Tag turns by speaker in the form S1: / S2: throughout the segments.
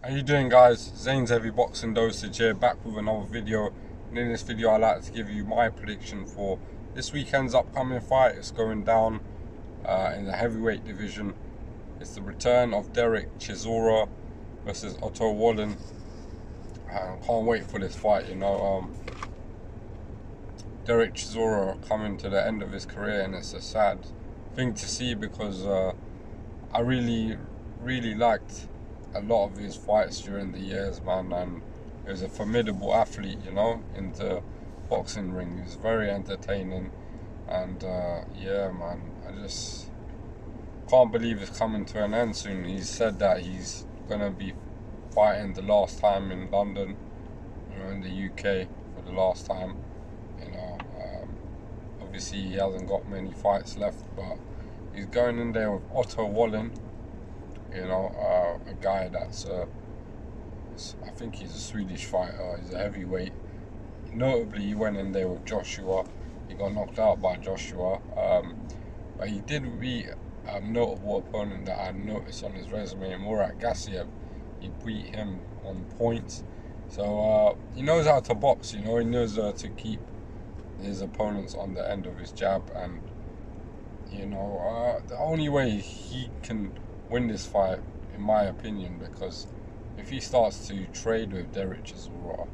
S1: How you doing, guys? Zane's Heavy Boxing Dosage here, back with another video. And in this video I'd like to give you my prediction for this weekend's upcoming fight. It's going down in the heavyweight division. It's the return of Chisora versus Otto Wallin. Can't wait for this fight, Chisora coming to the end of his career, and it's a sad thing to see because I really liked a lot of his fights during the years, man, and he was a formidable athlete, in the boxing ring. He was very entertaining, and yeah, man, I just can't believe it's coming to an end soon. He said that he's gonna be fighting the last time in London, in the UK for the last time. Obviously he hasn't got many fights left, but he's going in there with Otto Wallin. A guy that's I think he's a Swedish fighter. He's a heavyweight. Notably, he went in there with Joshua. He got knocked out by Joshua, but he did beat a notable opponent that I noticed on his resume, Murat Gassiev. He beat him on points, so he knows how to box. He knows to keep his opponents on the end of his jab, and the only way he can win this fight, in my opinion, because if he starts to trade with Chisora,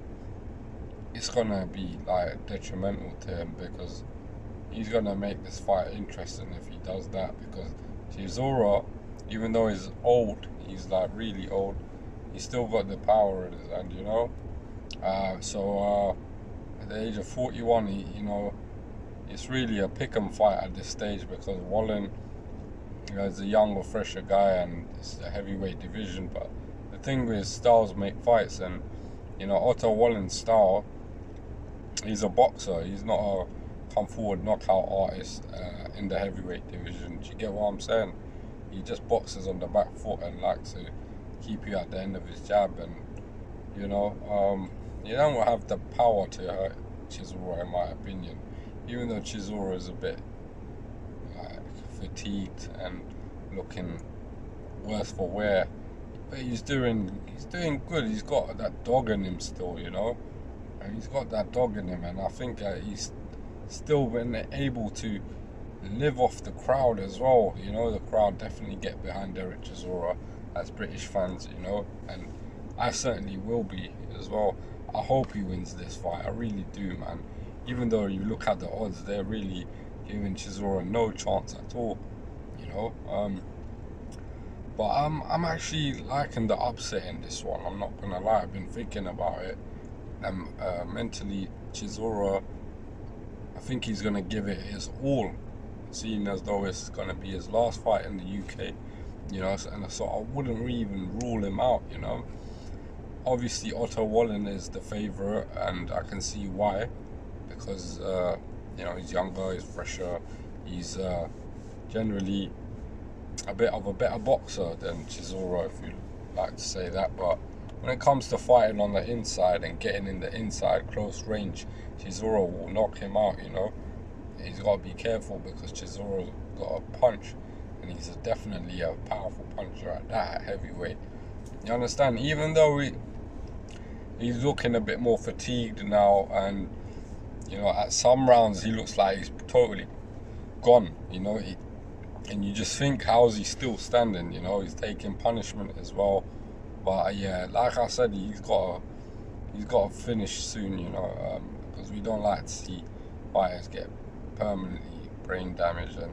S1: it's gonna be like detrimental to him, because he's gonna make this fight interesting if he does that. Because Chisora, even though he's old, he's like really old, he's still got the power in his hand, so at the age of 41, it's really a pick 'em fight at this stage, because Wallin, he's a younger, fresher guy, and it's a heavyweight division. But the thing with styles make fights, and Otto Wallin's style, he's a boxer. He's not a come forward knockout artist in the heavyweight division. Do you get what I'm saying? He just boxes on the back foot and likes to keep you at the end of his jab, and you don't have the power to hurt Chisora, in my opinion. Even though Chisora is a bit fatigued and looking worse for wear, but he's doing good. He's got that dog in him still, and he's got that dog in him, and I think he's still been able to live off the crowd as well. The crowd definitely get behind Chisora as British fans, and I certainly will be as well. I hope he wins this fight. I really do, man. Even though you look at the odds, they're really giving Chisora no chance at all, but I'm actually liking the upset in this one. I'm not gonna lie. I've been thinking about it, and mentally, Chisora, I think he's gonna give it his all, seeing as though it's gonna be his last fight in the UK, and so I wouldn't even rule him out. Obviously Otto Wallin is the favourite, and I can see why, because he's younger, he's fresher, he's generally a bit of a better boxer than Chisora, if you like to say that. But when it comes to fighting on the inside and getting in the inside close range, Chisora will knock him out. He's got to be careful, because Chisora's got a punch, and he's definitely a powerful puncher at that, at heavyweight. You understand? Even though he's looking a bit more fatigued now, and at some rounds he looks like he's totally gone, and you just think, how's he still standing? He's taking punishment as well. But yeah, like I said, he's got to finish soon, because we don't like to see fighters get permanently brain damage and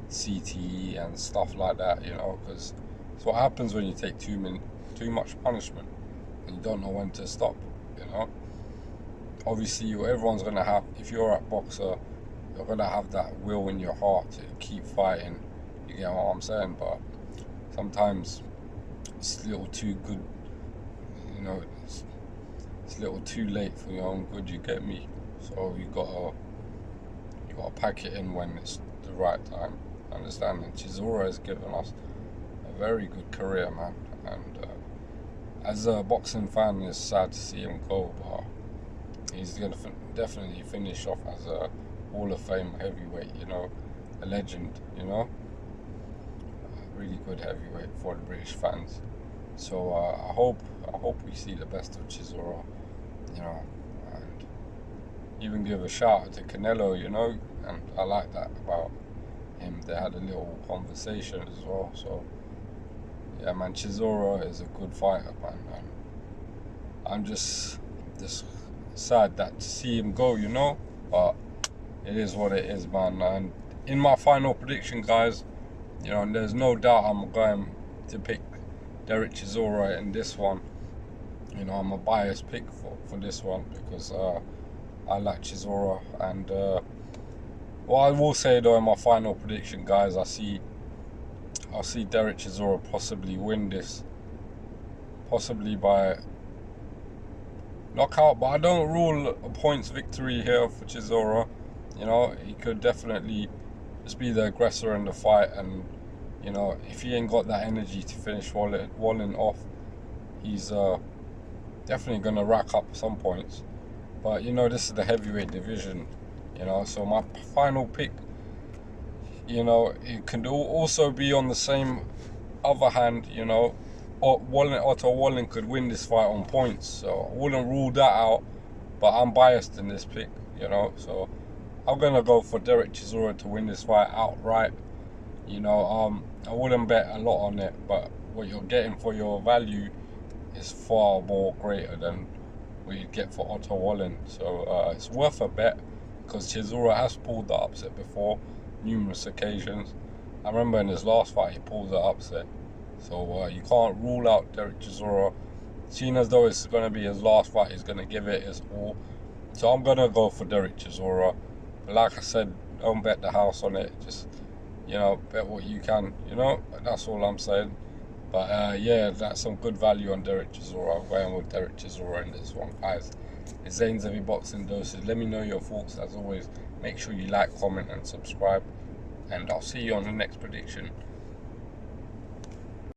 S1: CTE and stuff like that, because it's what happens when you take too much punishment and you don't know when to stop. Obviously everyone's gonna have, if you're a boxer, you're gonna have that will in your heart to keep fighting. You get what I'm saying? But sometimes it's a little too good, it's a little too late for your own good. You get me? So you gotta pack it in when it's the right time. Understand? And Chisora has given us a very good career, man, and as a boxing fan, it's sad to see him go, but he's gonna definitely finish off as a Hall of Fame heavyweight, a legend, a really good heavyweight for the British fans. So I hope hope we see the best of Chisora, you know, and even give a shout out to Canelo, you know, and I like that about him. They had a little conversation as well. So yeah, man, Chisora is a good fighter, man, and I'm just sad that to see him go, you know, but it is what it is, man. And in my final prediction, guys, you know, there's no doubt I'm going to pick Derek Chisora in this one. You know, I'm a biased pick for this one because I like Chisora. And what I will say though in my final prediction, guys, I see Derek Chisora possibly win this, possibly by knockout, but I don't rule a points victory here for Chisora. You know, he could definitely just be the aggressor in the fight, and you know, if he ain't got that energy to finish Wallin off, he's definitely gonna rack up some points. But you know, this is the heavyweight division, you know, so my final pick, you know, it can also be on the same other hand, you know, Otto Wallin could win this fight on points, so I wouldn't rule that out, but I'm biased in this pick, you know, so I'm gonna go for Derek Chisora to win this fight outright. You know, I wouldn't bet a lot on it, but what you're getting for your value is far more greater than what you'd get for Otto Wallin, so it's worth a bet because Chisora has pulled the upset before, numerous occasions. I remember in his last fight he pulled the upset. So you can't rule out Derek Chisora. Seeing as though it's going to be his last fight, he's going to give it his all. So I'm going to go for Derek Chisora. But like I said, don't bet the house on it. Just, you know, bet what you can, you know. That's all I'm saying. But yeah, that's some good value on Derek Chisora. I'm going with Derek Chisora in this one, guys. It's Zane's Heavy Boxing Doses. Let me know your thoughts. As always, make sure you like, comment and subscribe. And I'll see you on the next prediction.